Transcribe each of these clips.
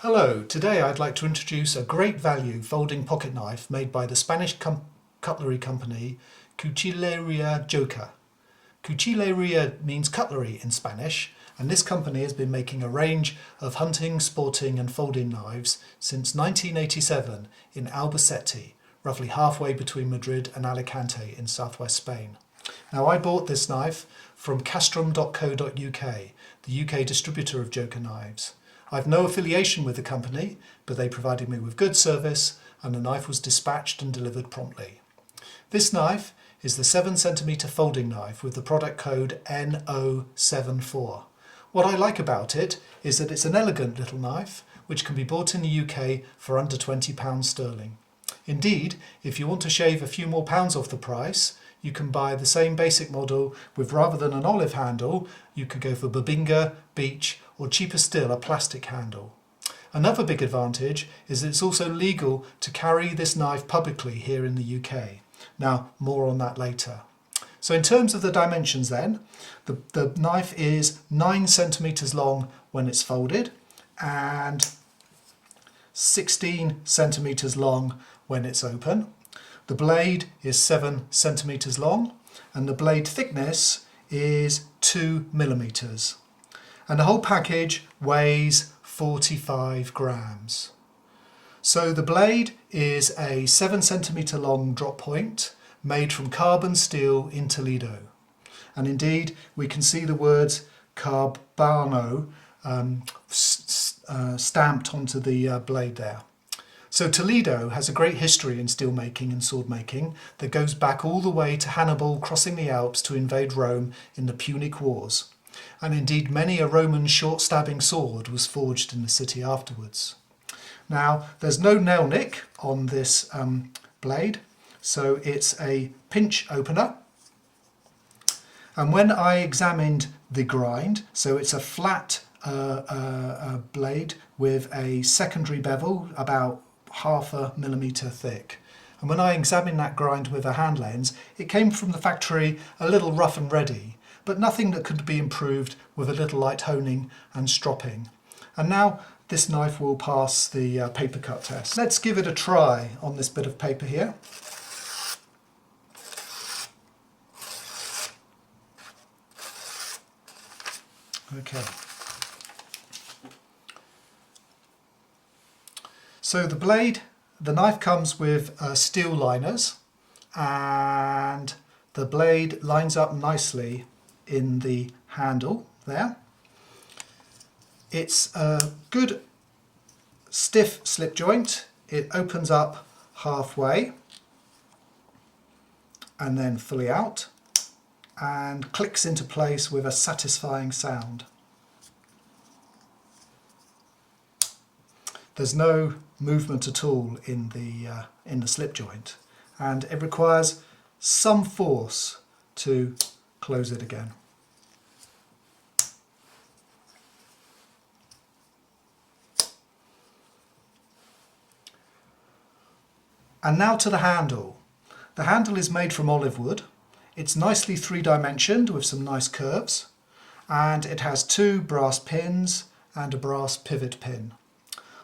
Hello, today I'd like to introduce a great value folding pocket knife made by the Spanish cutlery company Cuchilleria Joker. Cuchilleria means cutlery in Spanish, and this company has been making a range of hunting, sporting and folding knives since 1987 in Albacete, roughly halfway between Madrid and Alicante in southwest Spain. Now, I bought this knife from castrum.co.uk, the UK distributor of Joker knives. I've no affiliation with the company, but they provided me with good service and the knife was dispatched and delivered promptly. This knife is the 7cm folding knife with the product code N074. What I like about it is that it's an elegant little knife which can be bought in the UK for under £20 sterling. Indeed, if you want to shave a few more pounds off the price, you can buy the same basic model with, rather than an olive handle, you could go for Bubinga, beech, or cheaper still, a plastic handle. Another big advantage is that it's also legal to carry this knife publicly here in the UK. Now, more on that later. So in terms of the dimensions then, the knife is 9cm long when it's folded and 16cm long when it's open. The blade is 7cm long and the blade thickness is 2mm. And the whole package weighs 45 grams. So the blade is a 7cm long drop point made from carbon steel in Toledo. And indeed, we can see the words Carbano stamped onto the blade there. So Toledo has a great history in steelmaking and sword making that goes back all the way to Hannibal crossing the Alps to invade Rome in the Punic Wars. And indeed many a Roman short stabbing sword was forged in the city afterwards. Now there's no nail nick on this blade, so it's a pinch opener. And when I examined the grind, so it's a flat blade with a secondary bevel about 0.5 millimetre thick. And when I examined that grind with a hand lens, it came from the factory a little rough and ready, but nothing that could be improved with a little light honing and stropping. And now this knife will pass the paper cut test. Let's give it a try on this bit of paper here. Okay. So the knife comes with steel liners and the blade lines up nicely in the handle there. It's a good stiff slip joint. It opens up halfway and then fully out and clicks into place with a satisfying sound. There's no movement at all in the slip joint, and it requires some force to close it again. And now to the handle. The handle is made from olive wood. It's nicely three-dimensioned with some nice curves, and it has 2 brass pins and a brass pivot pin.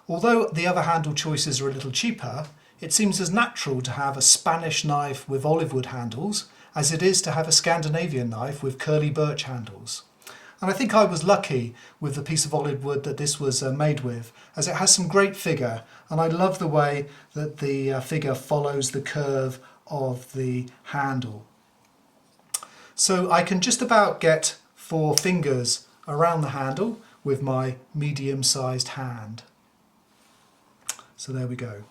Although the other handle choices are a little cheaper, it seems as natural to have a Spanish knife with olive wood handles as it is to have a Scandinavian knife with curly birch handles. And I think I was lucky with the piece of olive wood that this was made with, as it has some great figure, and I love the way that the figure follows the curve of the handle. So I can just about get 4 fingers around the handle with my medium-sized hand. So there we go.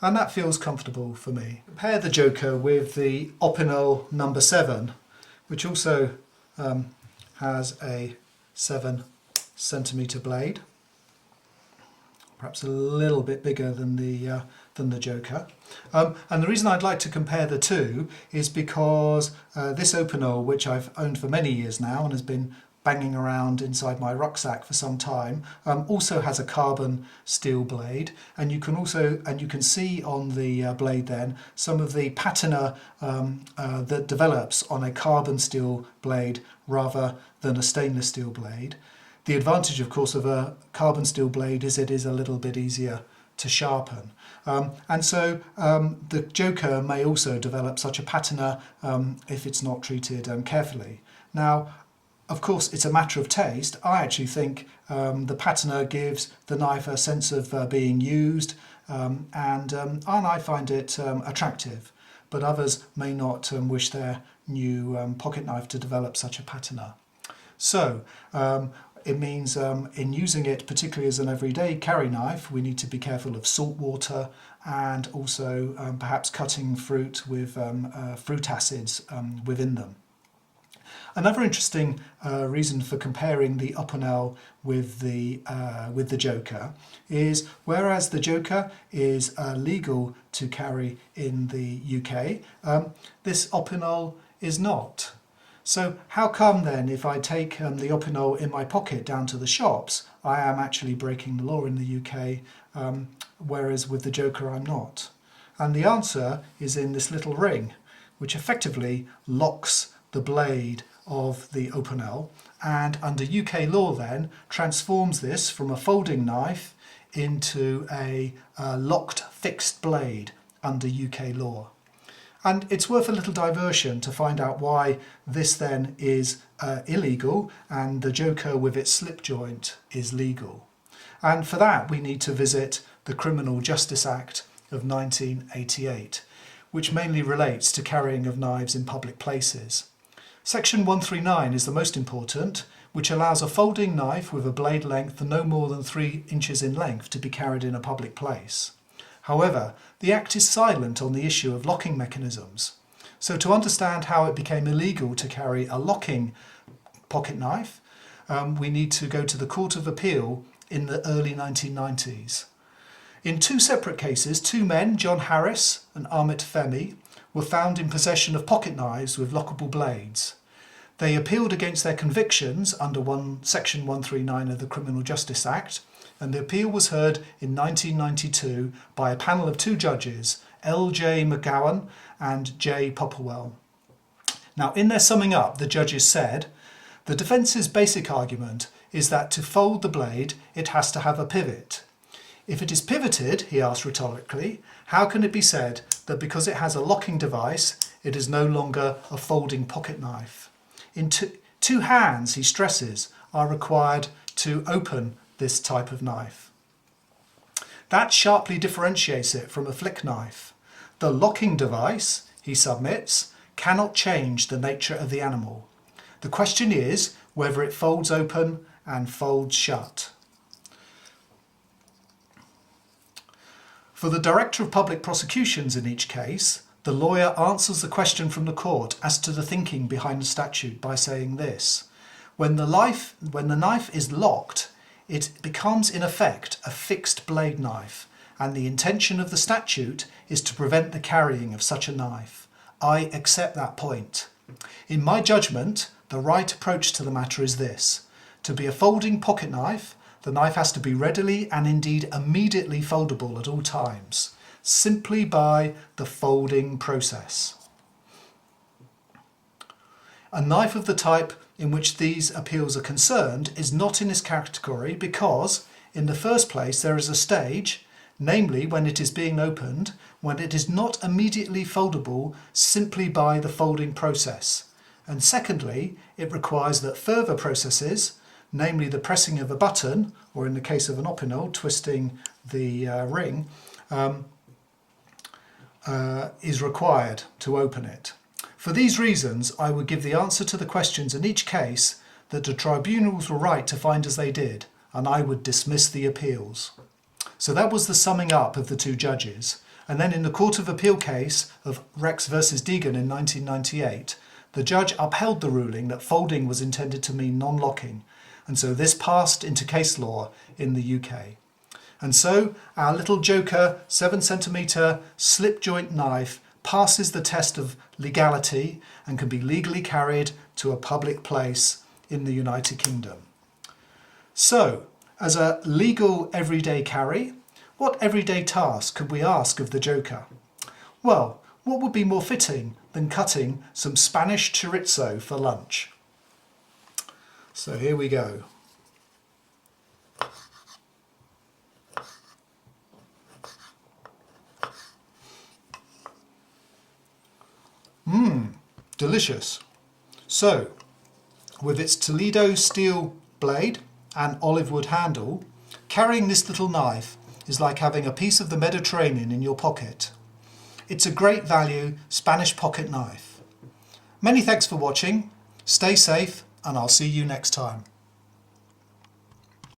And that feels comfortable for me. Compare the Joker with the Opinel number 7, which also has a 7cm blade, perhaps a little bit bigger than the Joker. And the reason I'd like to compare the two is because this Opinel, which I've owned for many years now and has been banging around inside my rucksack for some time, also has a carbon steel blade, and you can see on the blade then some of the patina that develops on a carbon steel blade rather than a stainless steel blade. The advantage, of course, of a carbon steel blade is it is a little bit easier to sharpen. And so the Joker may also develop such a patina if it's not treated carefully. Now, of course, it's a matter of taste. I actually think the patina gives the knife a sense of being used, and I find it attractive, but others may not wish their new pocket knife to develop such a patina. So it means in using it, particularly as an everyday carry knife, we need to be careful of salt water and also perhaps cutting fruit with fruit acids within them. Another interesting reason for comparing the Opinel with the Joker is, whereas the Joker is legal to carry in the UK, this Opinel is not. So how come then, if I take the Opinel in my pocket down to the shops, I am actually breaking the law in the UK, whereas with the Joker I'm not? And the answer is in this little ring, which effectively locks the blade of the Opinel, and under UK law then transforms this from a folding knife into a locked fixed blade under UK law. And it's worth a little diversion to find out why this then is illegal and the Joker with its slip joint is legal. And for that we need to visit the Criminal Justice Act of 1988, which mainly relates to carrying of knives in public places. Section 139 is the most important, which allows a folding knife with a blade length no more than 3 inches in length to be carried in a public place. However, the Act is silent on the issue of locking mechanisms. So to understand how it became illegal to carry a locking pocket knife, we need to go to the Court of Appeal in the early 1990s. In 2 separate cases, 2 men, John Harris and Amit Femi, were found in possession of pocket knives with lockable blades. They appealed against their convictions under Section 139 of the Criminal Justice Act, and the appeal was heard in 1992 by a panel of 2 judges, L.J. McGowan and J. Popplewell. Now, in their summing up, the judges said, "The defence's basic argument is that to fold the blade, it has to have a pivot. If it is pivoted," he asked rhetorically, "how can it be said that because it has a locking device, it is no longer a folding pocket knife? In 2 hands," he stresses, "are required to open this type of knife. That sharply differentiates it from a flick knife. The locking device," he submits, "cannot change the nature of the animal. The question is whether it folds open and folds shut." For the Director of Public Prosecutions in each case, the lawyer answers the question from the court as to the thinking behind the statute by saying this: when the knife is locked, it becomes in effect a fixed blade knife, and the intention of the statute is to prevent the carrying of such a knife. I accept that point. In my judgment, the right approach to the matter is this: to be a folding pocket knife, the knife has to be readily and indeed immediately foldable at all times, simply by the folding process. A knife of the type in which these appeals are concerned is not in this category because, in the first place, there is a stage, namely when it is being opened, when it is not immediately foldable simply by the folding process. And secondly, it requires that further processes, namely the pressing of a button, or in the case of an Opinel, twisting the ring, is required to open it. For these reasons, I would give the answer to the questions in each case that the tribunals were right to find as they did, and I would dismiss the appeals. So that was the summing up of the 2 judges. And then in the Court of Appeal case of Rex versus Deegan in 1998, the judge upheld the ruling that folding was intended to mean non-locking, and so this passed into case law in the UK. And so our little Joker 7cm slip joint knife passes the test of legality and can be legally carried to a public place in the United Kingdom. So, as a legal everyday carry, what everyday task could we ask of the Joker? Well, what would be more fitting than cutting some Spanish chorizo for lunch? So here we go. delicious. So, with its Toledo steel blade and olive wood handle, carrying this little knife is like having a piece of the Mediterranean in your pocket. It's a great value Spanish pocket knife. Many thanks for watching, stay safe, and I'll see you next time.